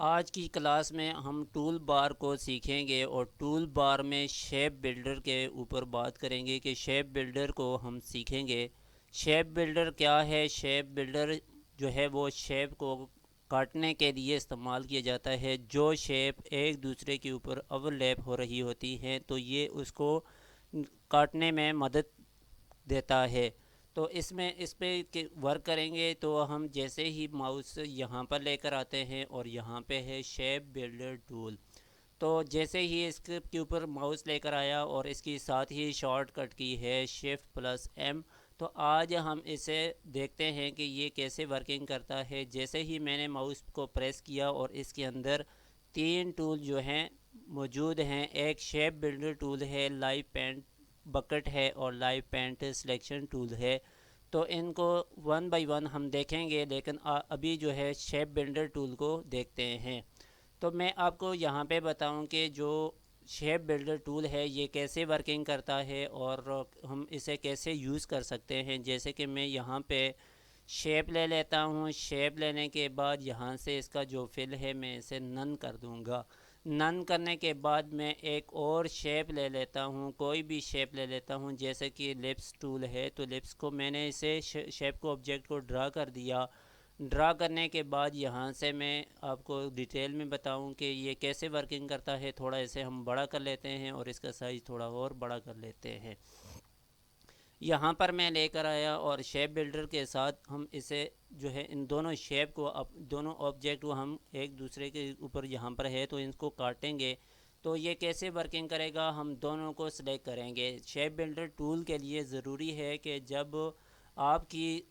आज की क्लास में हम टूल बार को सीखेंगे और टूल बार में शेप बिल्डर के ऊपर बात करेंगे कि शेप बिल्डर को हम सीखेंगे। शेप बिल्डर क्या है? शेप बिल्डर जो है वो शेप को काटने के लिए इस्तेमाल किया जाता है। जो शेप एक दूसरे के ऊपर ओवरलैप हो रही होती हैं तो ये उसको काटने में मदद देता है। तो इसमें इस पे वर्क करेंगे तो हम जैसे ही माउस यहाँ पर लेकर आते हैं और यहाँ पे है शेप बिल्डर टूल। तो जैसे ही इसके ऊपर माउस लेकर आया और इसकी साथ ही शॉर्टकट की है शिफ्ट प्लस एम। तो आज हम इसे देखते हैं कि ये कैसे वर्किंग करता है। जैसे ही मैंने माउस को प्रेस किया और इसके अंदर तीन टूल जो हैं मौजूद हैं। एक शेप बिल्डर टूल है, लाइव पेंट बकेट है और लाइव पेंट सिलेक्शन टूल है। तो इनको वन बाय वन हम देखेंगे, लेकिन अभी जो है शेप बिल्डर टूल को देखते हैं। तो मैं आपको यहाँ पे बताऊँ कि जो शेप बिल्डर टूल है ये कैसे वर्किंग करता है और हम इसे कैसे यूज़ कर सकते हैं। जैसे कि मैं यहाँ पे शेप ले लेता हूँ। शेप लेने के बाद यहाँ से इसका जो फिल है मैं इसे नन कर दूँगा। नन करने के बाद मैं एक और शेप ले लेता हूँ, कोई भी शेप ले लेता हूँ। जैसे कि लिप्स टूल है तो लिप्स को मैंने इसे शेप को ऑब्जेक्ट को ड्रा कर दिया। ड्रा करने के बाद यहाँ से मैं आपको डिटेल में बताऊँ कि ये कैसे वर्किंग करता है। थोड़ा इसे हम बड़ा कर लेते हैं और इसका साइज़ थोड़ा और बड़ा कर लेते हैं। यहाँ पर मैं लेकर आया और शेप बिल्डर के साथ हम इसे जो है इन दोनों शेप को दोनों ऑब्जेक्ट को हम एक दूसरे के ऊपर यहाँ पर है तो इनको काटेंगे। तो ये कैसे वर्किंग करेगा, हम दोनों को सिलेक्ट करेंगे। शेप बिल्डर टूल के लिए ज़रूरी है कि जब आपकी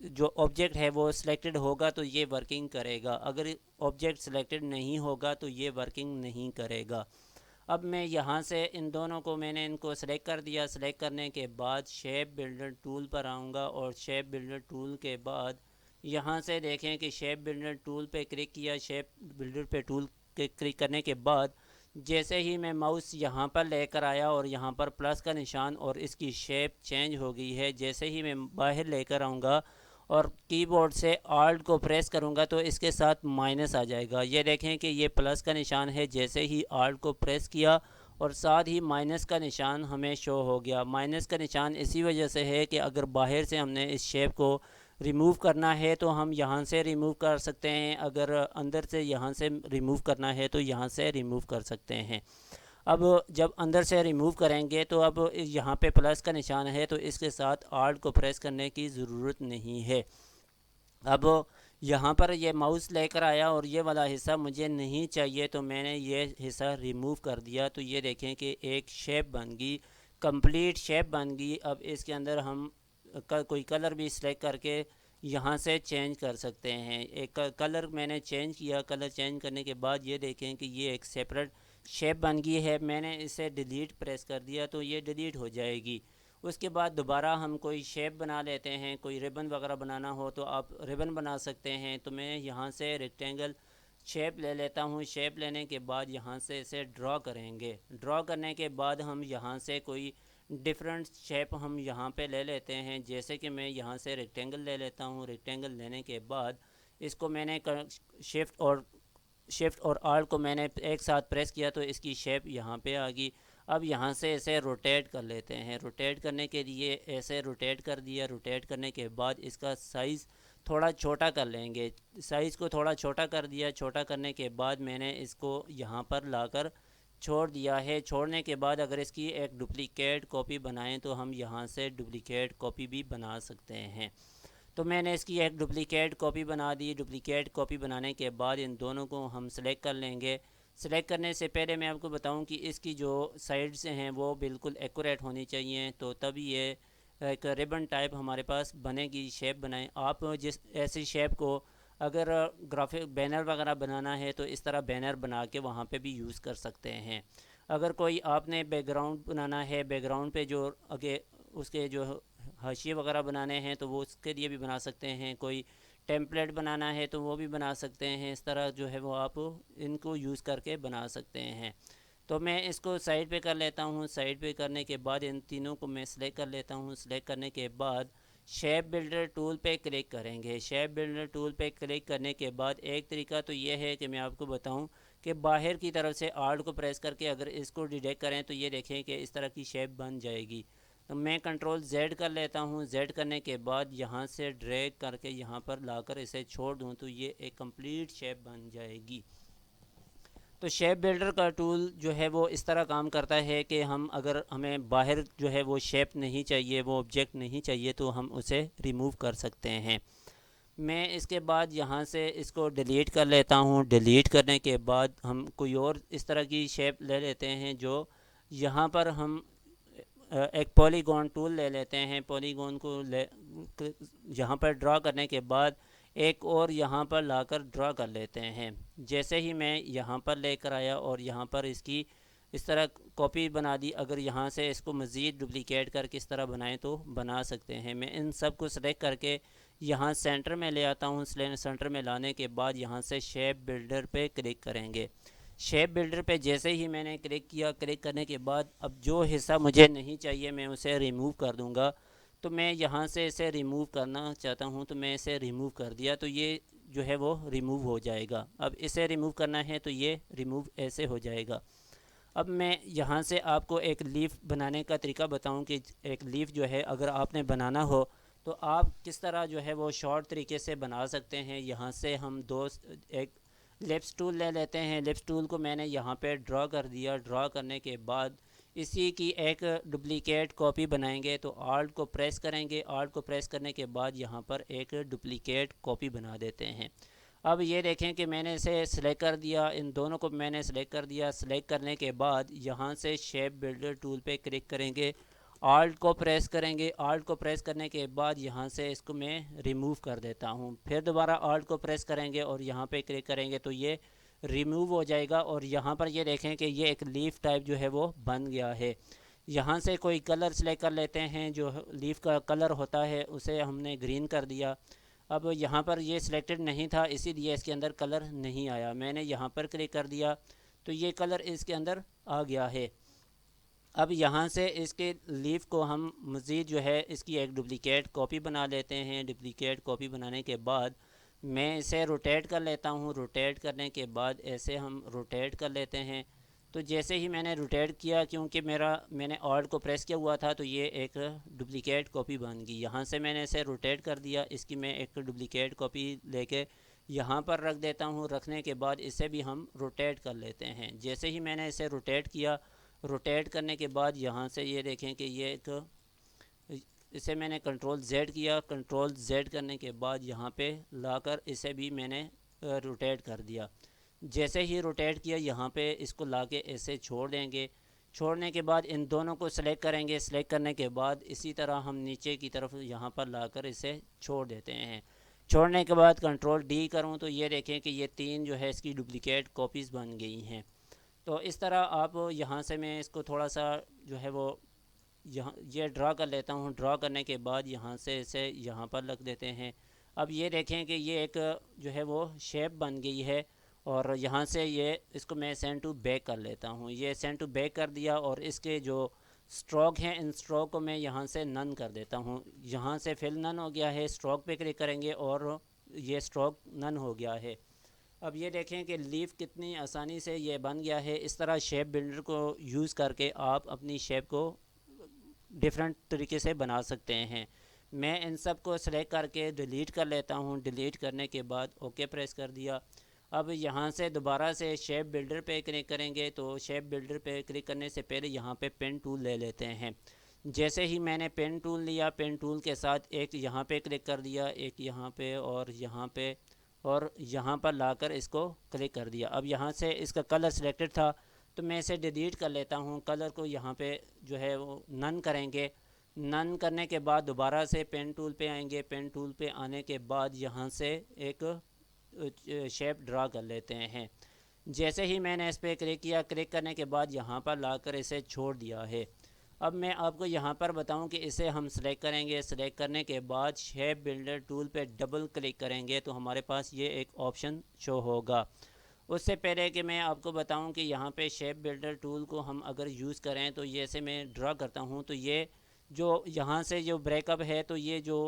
जो ऑब्जेक्ट है वो सिलेक्टेड होगा तो ये वर्किंग करेगा। अगर ऑब्जेक्ट सिलेक्टेड नहीं होगा तो ये वर्किंग नहीं करेगा। अब मैं यहाँ से इन दोनों को मैंने इनको सेलेक्ट कर दिया। सेलेक्ट करने के बाद शेप बिल्डर टूल पर आऊँगा और शेप बिल्डर टूल के बाद यहाँ से देखें कि शेप बिल्डर टूल पे क्लिक किया। शेप बिल्डर पे टूल के क्लिक करने के बाद जैसे ही मैं माउस यहाँ पर लेकर आया और यहाँ पर प्लस का निशान और इसकी शेप चेंज हो गई है। जैसे ही मैं बाहर लेकर आऊँगा और कीबोर्ड से आल्ट को प्रेस करूँगा तो इसके साथ माइनस आ जाएगा। ये देखें कि ये प्लस का निशान है। जैसे ही आल्ट को प्रेस किया और साथ ही माइनस का निशान हमें शो हो गया। माइनस का निशान इसी वजह से है कि अगर बाहर से हमने इस शेप को रिमूव करना है तो हम यहाँ से रिमूव कर सकते हैं, अगर अंदर से यहाँ से रिमूव करना है तो यहाँ से रिमूव कर सकते हैं। अब जब अंदर से रिमूव करेंगे तो अब यहाँ पे प्लस का निशान है तो इसके साथ आल्ट को प्रेस करने की ज़रूरत नहीं है। अब यहाँ पर ये माउस लेकर आया और ये वाला हिस्सा मुझे नहीं चाहिए तो मैंने ये हिस्सा रिमूव कर दिया। तो ये देखें कि एक शेप बन गई, कंप्लीट शेप बन गई। अब इसके अंदर हम कोई कलर भी सिलेक्ट करके यहाँ से चेंज कर सकते हैं। एक कलर मैंने चेंज किया। कलर चेंज करने के बाद ये देखें कि ये एक सेपरेट शेप बन गई है। मैंने इसे डिलीट प्रेस कर दिया तो ये डिलीट हो जाएगी। उसके बाद दोबारा हम कोई शेप बना लेते हैं। कोई रिबन वगैरह बनाना हो तो आप रिबन बना सकते हैं। तो मैं यहाँ से रेक्टेंगल शेप ले लेता हूँ। शेप लेने के बाद यहाँ से इसे ड्रॉ करेंगे। ड्रॉ करने के बाद हम यहाँ से कोई डिफरेंट शेप हम यहाँ पे ले लेते हैं। जैसे कि मैं यहाँ से रेक्टेंगल ले लेता हूँ। रेक्टेंगल लेने के बाद इसको मैंने शिफ्ट और आल्ट को मैंने एक साथ प्रेस किया तो इसकी शेप यहाँ पे आ गई। अब यहाँ से इसे रोटेट कर लेते हैं। रोटेट करने के लिए ऐसे रोटेट कर दिया। रोटेट करने के बाद इसका साइज़ थोड़ा छोटा कर लेंगे। साइज़ को थोड़ा छोटा कर दिया। छोटा करने के बाद मैंने इसको यहाँ पर लाकर छोड़ दिया है। छोड़ने के बाद अगर इसकी एक डुप्लीकेट कॉपी बनाएं तो हम यहाँ से डुप्लीकेट कॉपी भी बना सकते हैं। तो मैंने इसकी एक डुप्लीकेट कॉपी बना दी। डुप्लीकेट कॉपी बनाने के बाद इन दोनों को हम सेलेक्ट कर लेंगे। सेलेक्ट करने से पहले मैं आपको बताऊं कि इसकी जो साइड्स हैं वो बिल्कुल एक्यूरेट होनी चाहिए, तो तभी ये एक रिबन टाइप हमारे पास बनेगी। शेप बनाएं आप जिस ऐसी शेप को अगर ग्राफिक बैनर वगैरह बनाना है तो इस तरह बैनर बना के वहाँ पे भी यूज़ कर सकते हैं। अगर कोई आपने बैकग्राउंड बनाना है, बैकग्राउंड पे जो आगे उसके जो हाशिए वगैरह बनाने हैं तो वो उसके लिए भी बना सकते हैं। कोई टेम्पलेट बनाना है तो वो भी बना सकते हैं। इस तरह जो है वो आप इनको यूज़ करके बना सकते हैं। तो मैं इसको साइड पे कर लेता हूँ। साइड पे करने के बाद इन तीनों को मैं सिलेक्ट कर लेता हूँ। सिलेक्ट करने के बाद शेप बिल्डर टूल पे क्लिक करेंगे। शेप बिल्डर टूल पे क्लिक करने के बाद एक तरीका तो ये है कि मैं आपको बताऊं कि बाहर की तरफ से आर्ट को प्रेस करके अगर इसको डिटेक्ट करें तो ये देखें कि इस तरह की शेप बन जाएगी। तो मैं कंट्रोल जेड कर लेता हूँ। जेड करने के बाद यहाँ से ड्रैग करके यहाँ पर लाकर इसे छोड़ दूँ तो ये एक कंप्लीट शेप बन जाएगी। तो शेप बिल्डर का टूल जो है वो इस तरह काम करता है कि हम अगर हमें बाहर जो है वो शेप नहीं चाहिए, वो ऑब्जेक्ट नहीं चाहिए, तो हम उसे रिमूव कर सकते हैं। मैं इसके बाद यहाँ से इसको डिलीट कर लेता हूँ। डिलीट करने के बाद हम कोई और इस तरह की शेप ले लेते हैं। जो यहाँ पर हम एक पॉलीगॉन टूल ले लेते हैं। पॉलीगॉन को यहाँ पर ड्रा करने के बाद एक और यहाँ पर लाकर ड्रा कर लेते हैं। जैसे ही मैं यहाँ पर लेकर आया और यहाँ पर इसकी इस तरह कॉपी बना दी। अगर यहाँ से इसको मज़ीद डुप्लिकेट करके इस तरह बनाएं तो बना सकते हैं। मैं इन सब को सेलेक्ट करके यहाँ सेंटर में ले आता हूँ। सेंटर में लाने के बाद यहाँ से शेप बिल्डर पे क्लिक करेंगे। शेप बिल्डर पे जैसे ही मैंने क्लिक किया, क्लिक करने के बाद अब जो हिस्सा मुझे नहीं चाहिए मैं उसे रिमूव कर दूँगा। तो मैं यहाँ से इसे रिमूव करना चाहता हूँ तो मैं इसे रिमूव कर दिया तो ये जो है वो रिमूव हो जाएगा। अब इसे रिमूव करना है तो ये रिमूव ऐसे हो जाएगा। अब मैं यहाँ से आपको एक लीफ बनाने का तरीका बताऊँ कि एक लीफ जो है अगर आपने बनाना हो तो आप किस तरह जो है वो शॉर्ट तरीके से बना सकते हैं। यहाँ से हम एक लिप्स टूल ले लेते हैं। लिप्स टूल को मैंने यहाँ पे ड्रा कर दिया। ड्रा करने के बाद इसी की एक डुप्लिकेट कॉपी बनाएंगे। तो आल्ट को प्रेस करेंगे। आल्ट को प्रेस करने के बाद यहाँ पर एक डुप्लिकेट कॉपी बना देते हैं। अब ये देखें कि मैंने इसे सिलेक्ट कर दिया। इन दोनों को मैंने सिलेक्ट कर दिया। सिलेक्ट करने के बाद यहाँ से शेप बिल्डर टूल पे क्लिक करेंगे। आल्ट को प्रेस करेंगे। आल्ट को प्रेस करने के बाद यहाँ से इसको मैं रिमूव कर देता हूँ। फिर दोबारा आल्ट को प्रेस करेंगे और यहाँ पे क्लिक करेंगे तो ये रिमूव हो जाएगा। और यहाँ पर ये देखें कि ये एक लीफ टाइप जो है वो बन गया है। यहाँ से कोई कलर सेलेक्ट कर लेते हैं। जो लीफ का कलर होता है उसे हमने ग्रीन कर दिया। अब यहाँ पर ये सिलेक्टेड नहीं था इसीलिए इसके अंदर कलर नहीं आया। मैंने यहाँ पर क्लिक कर दिया तो ये कलर इसके अंदर आ गया है। अब यहाँ से इसके लीफ को हम मज़ीद जो है इसकी एक डुप्लिकेट कॉपी बना लेते हैं। डुप्लिकेट कॉपी बनाने के बाद मैं इसे रोटेट कर लेता हूँ। रोटेट करने के बाद ऐसे हम रोटेट कर लेते हैं। तो जैसे ही मैंने रोटेट किया, क्योंकि मैंने ऑल्ट को प्रेस किया हुआ था तो ये एक डुप्लिकेट कॉपी बन गई। यहाँ से मैंने इसे रोटेट कर दिया। इसकी मैं एक डुप्लिकेट कॉपी लेके यहाँ पर रख देता हूँ। रखने के बाद इसे भी हम रोटेट कर लेते हैं। जैसे ही मैंने इसे रोटेट किया, रोटेट करने के बाद यहाँ से ये देखें कि ये एक इसे मैंने कंट्रोल जेड किया। कंट्रोल जेड करने के बाद यहाँ पे लाकर इसे भी मैंने रोटेट कर दिया। जैसे ही रोटेट किया यहाँ पे इसको लाके ऐसे छोड़ देंगे। छोड़ने के बाद इन दोनों को सिलेक्ट करेंगे। सिलेक्ट करने के बाद इसी तरह हम नीचे की तरफ यहाँ पर लाकर इसे छोड़ देते हैं। छोड़ने के बाद कंट्रोल डी करूँ तो ये देखें कि ये तीन जो है इसकी डुप्लिकेट कॉपीज़ बन गई हैं। तो इस तरह आप यहाँ से मैं इसको थोड़ा सा जो है वो यहाँ ये ड्रा कर लेता हूँ। ड्रा करने के बाद यहाँ से इसे यहाँ पर रख देते हैं। अब ये देखें कि ये एक जो है वो शेप बन गई है। और यहाँ से ये इसको मैं सेंड टू बैक कर लेता हूँ। ये सेंड टू बैक कर दिया और इसके जो स्ट्रोक हैं इन स्ट्रोक को मैं यहाँ से नन कर देता हूँ। यहाँ से फिल नन हो गया है। स्ट्रोक पे क्लिक करेंगे और ये स्ट्रोक नन हो गया है। अब ये देखें कि लीफ कितनी आसानी से ये बन गया है। इस तरह शेप बिल्डर को यूज़ करके आप अपनी शेप को डिफरेंट तरीके से बना सकते हैं। मैं इन सब को सेलेक्ट करके डिलीट कर लेता हूँ। डिलीट करने के बाद ओके प्रेस कर दिया। अब यहाँ से दोबारा से शेप बिल्डर पे क्लिक करेंगे। तो शेप बिल्डर पे क्लिक करने से पहले यहाँ पे पेन टूल ले लेते हैं। जैसे ही मैंने पेन टूल लिया, पेन टूल के साथ एक यहाँ पे क्लिक कर दिया, एक यहाँ पे और यहाँ पे और यहाँ पर लाकर इसको क्लिक कर दिया। अब यहाँ से इसका कलर सिलेक्टेड था तो मैं इसे डिलीट कर लेता हूँ। कलर को यहाँ पे जो है वो नन करेंगे। नन करने के बाद दोबारा से पेन टूल पे आएंगे। पेन टूल पे आने के बाद यहाँ से एक शेप ड्रा कर लेते हैं। जैसे ही मैंने इस पर क्लिक किया, क्लिक करने के बाद यहाँ पर लाकर इसे छोड़ दिया है। अब मैं आपको यहाँ पर बताऊँ कि इसे हम सेलेक्ट करेंगे। सेलेक्ट करने के बाद शेप बिल्डर टूल पे डबल क्लिक करेंगे तो हमारे पास ये एक ऑप्शन शो होगा। उससे पहले कि मैं आपको बताऊं कि यहाँ पे शेप बिल्डर टूल को हम अगर यूज़ करें तो जैसे मैं ड्रा करता हूँ तो ये जो यहाँ से जो ब्रेकअप है, तो ये जो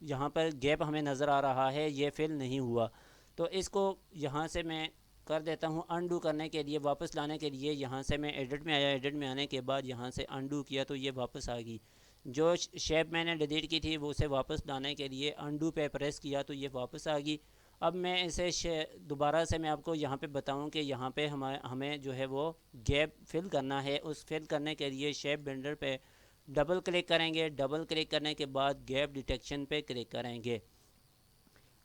यहाँ पर गैप हमें नज़र आ रहा है ये फिल नहीं हुआ। तो इसको यहाँ से मैं कर देता हूँ अनडू करने के लिए, वापस लाने के लिए। यहाँ से मैं एडिट में आया, एडिट में आने के बाद यहाँ से अनडू किया तो ये वापस आ गई। जो शेप मैंने डिलीट की थी वो उसे वापस लाने के लिए अनडू पे प्रेस किया तो ये वापस आ गई। अब मैं इसे दोबारा से मैं आपको यहाँ पे बताऊँ कि यहाँ पे हमें जो है वो गैप फिल करना है। उस फिल करने के लिए शेप बिल्डर पे डबल क्लिक करेंगे। डबल क्लिक करने के बाद गैप डिटेक्शन पे क्लिक करेंगे।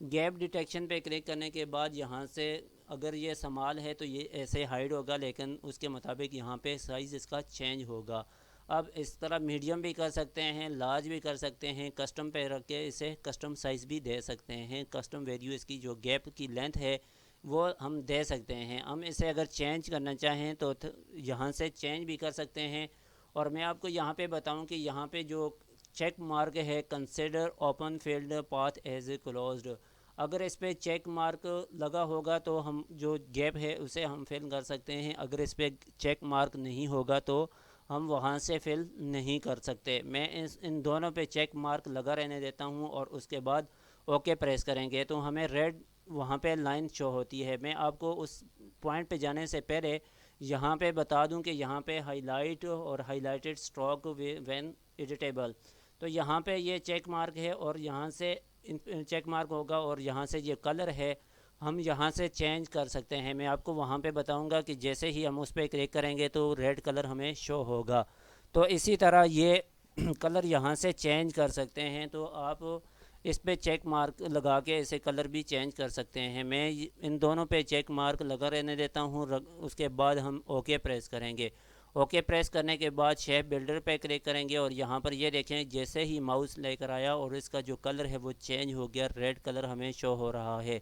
गैप डिटेक्शन पे क्लिक करने के बाद यहाँ से अगर ये स्मॉल है तो ये ऐसे हाइड होगा, लेकिन उसके मुताबिक यहाँ पे साइज़ इसका चेंज होगा। अब इस तरह मीडियम भी कर सकते हैं, लार्ज भी कर सकते हैं, कस्टम पे रख के इसे कस्टम साइज़ भी दे सकते हैं। कस्टम वैल्यू इसकी जो गैप की लेंथ है वो हम दे सकते हैं। हम इसे अगर चेंज करना चाहें तो यहाँ से चेंज भी कर सकते हैं। और मैं आपको यहाँ पे बताऊँ कि यहाँ पे जो चेक मार्क है consider open field path as a closed, अगर इस पर चेक मार्क लगा होगा तो हम जो गैप है उसे हम फिल कर सकते हैं। अगर इस पर चेक मार्क नहीं होगा तो हम वहाँ से फिल नहीं कर सकते। मैं इन दोनों पे चेक मार्क लगा रहने देता हूँ और उसके बाद ओके प्रेस करेंगे तो हमें रेड वहाँ पे लाइन शो होती है। मैं आपको उस पॉइंट पे जाने से पहले यहाँ पे बता दूँ कि यहाँ पे हाईलाइट और हाईलाइटेड स्ट्रोक व्हेन एडिटेबल, तो यहाँ पे ये चेक मार्क है और यहाँ से चेक मार्क होगा और यहाँ से ये कलर है, हम यहाँ से चेंज कर सकते हैं। मैं आपको वहाँ पे बताऊँगा कि जैसे ही हम उस पर क्लिक करेंगे तो रेड कलर हमें शो होगा। तो इसी तरह ये कलर यहाँ से चेंज कर सकते हैं। तो आप इस पे चेक मार्क लगा के इसे कलर भी चेंज कर सकते हैं। मैं इन दोनों पे चेक मार्क लगा रहने देता हूँ। उसके बाद हम ओके प्रेस करेंगे। ओके प्रेस करने के बाद शेप बिल्डर पे क्लिक करेंगे और यहाँ पर ये देखें जैसे ही माउस लेकर आया और इसका जो कलर है वो चेंज हो गया, रेड कलर हमें शो हो रहा है।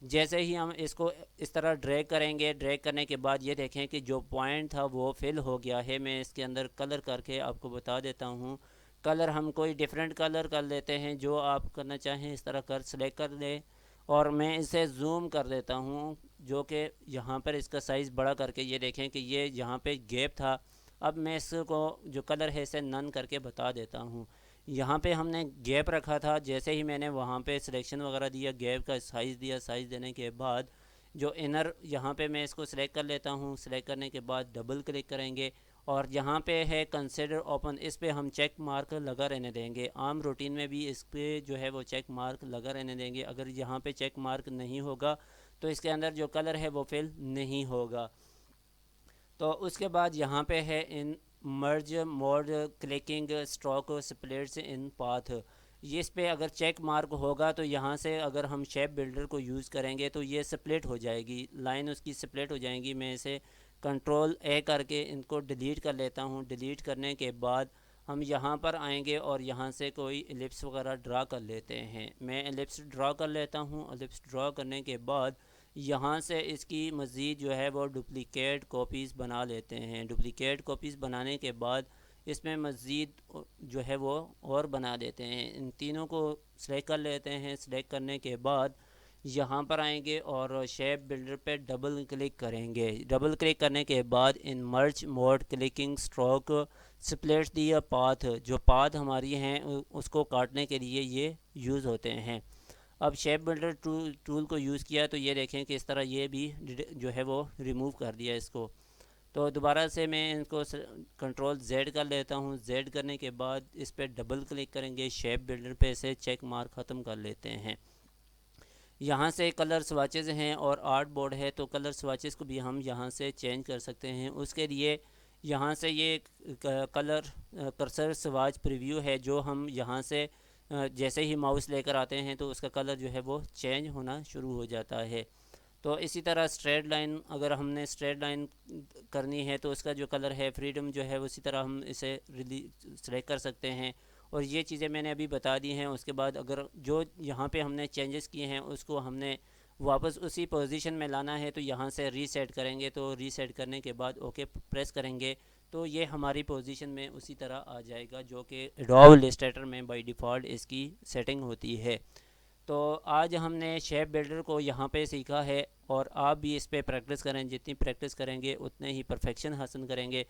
जैसे ही हम इसको इस तरह ड्रैग करेंगे, ड्रैग करने के बाद ये देखें कि जो पॉइंट था वो फिल हो गया है। मैं इसके अंदर कलर करके आपको बता देता हूँ। कलर हम कोई डिफरेंट कलर कर लेते हैं, जो आप करना चाहें इस तरह कर सेलेक्ट कर लें। और मैं इसे ज़ूम कर देता हूँ, जो कि यहाँ पर इसका साइज़ बड़ा करके ये देखें कि ये यहाँ पे गैप था। अब मैं इसको जो कलर है इसे नन करके बता देता हूँ। यहाँ पे हमने गैप रखा था, जैसे ही मैंने वहाँ पे सिलेक्शन वगैरह दिया, गैप का साइज़ दिया, साइज़ देने के बाद जो इनर यहाँ पे मैं इसको सिलेक्ट कर लेता हूँ। सिलेक्ट करने के बाद डबल क्लिक करेंगे और यहाँ पे है कंसिडर ओपन, इस पे हम चेक मार्क लगा रहने देंगे। आम रूटीन में भी इस पे जो है वो चेक मार्क लगा रहने देंगे। अगर यहाँ पे चेक मार्क नहीं होगा तो इसके अंदर जो कलर है वो फिल नहीं होगा। तो उसके बाद यहाँ पे है इन मर्ज मोड क्लिकिंग स्ट्रोक स्प्लिट्स इन पाथ, ये इस पे अगर चेक मार्क होगा तो यहाँ से अगर हम शेप बिल्डर को यूज़ करेंगे तो ये स्प्लिट हो जाएगी, लाइन उसकी स्प्लिट हो जाएगी। मैं इसे कंट्रोल ए करके इनको डिलीट कर लेता हूँ। डिलीट करने के बाद हम यहाँ पर आएंगे और यहाँ से कोई एलिप्स वगैरह ड्रा कर लेते हैं। मैं एलिप्स ड्रा कर लेता हूँ। एलिप्स ड्रा करने के बाद यहाँ से इसकी मज़ीद जो है वो डुप्लिकेट कॉपीज़ बना लेते हैं। डुप्लिकेट कॉपीज़ बनाने के बाद इसमें मज़ीद जो है वो और बना देते हैं। इन तीनों को सिलेक्ट कर लेते हैं। सिलेक्ट करने के बाद यहाँ पर आएंगे और शेप बिल्डर पे डबल क्लिक करेंगे। डबल क्लिक करने के बाद इन मर्ज मोड क्लिकिंग स्ट्रोक स्प्लिट दिया पाथ, जो पाथ हमारी हैं उसको काटने के लिए ये यूज़ होते हैं। अब शेप बिल्डर टूल को यूज़ किया तो ये देखें कि इस तरह ये भी जो है वो रिमूव कर दिया इसको। तो दोबारा से मैं इनको कंट्रोल जेड कर लेता हूँ। जेड करने के बाद इस पर डबल क्लिक करेंगे, शेप बिल्डर पे से चेक मार्क ख़त्म कर लेते हैं। यहाँ से कलर स्वाचेज़ हैं और आर्ट बोर्ड है, तो कलर स्वाचेज़ को भी हम यहाँ से चेंज कर सकते हैं। उसके लिए यहाँ से ये कलर कर्सर स्वाच प्रीव्यू है, जो हम यहाँ से जैसे ही माउस लेकर आते हैं तो उसका कलर जो है वो चेंज होना शुरू हो जाता है। तो इसी तरह स्ट्रेट लाइन, अगर हमने स्ट्रेट लाइन करनी है तो उसका जो कलर है फ्रीडम जो है उसी तरह हम इसे सेलेक्ट कर सकते हैं। और ये चीज़ें मैंने अभी बता दी हैं। उसके बाद अगर जो यहाँ पे हमने चेंजेस किए हैं उसको हमने वापस उसी पोजीशन में लाना है तो यहाँ से रीसेट करेंगे। तो रीसेट करने के बाद ओके प्रेस करेंगे तो ये हमारी पोजीशन में उसी तरह आ जाएगा, जो कि एडोब इलस्ट्रेटर में बाय डिफ़ॉल्ट इसकी सेटिंग होती है। तो आज हमने शेप बिल्डर को यहाँ पे सीखा है और आप भी इस पे प्रैक्टिस करें। जितनी प्रैक्टिस करेंगे उतने ही परफेक्शन हासिल करेंगे।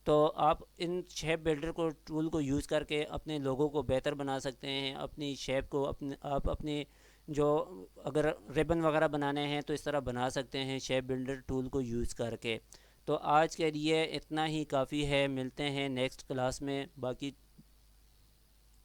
तो आप इन शेप बिल्डर को टूल को यूज़ करके अपने लोगों को बेहतर बना सकते हैं, अपनी शेप को अपने जो अगर रिबन वगैरह बनाने हैं तो इस तरह बना सकते हैं शेप बिल्डर टूल को यूज़ करके। तो आज के लिए इतना ही काफ़ी है, मिलते हैं नेक्स्ट क्लास में, बाकी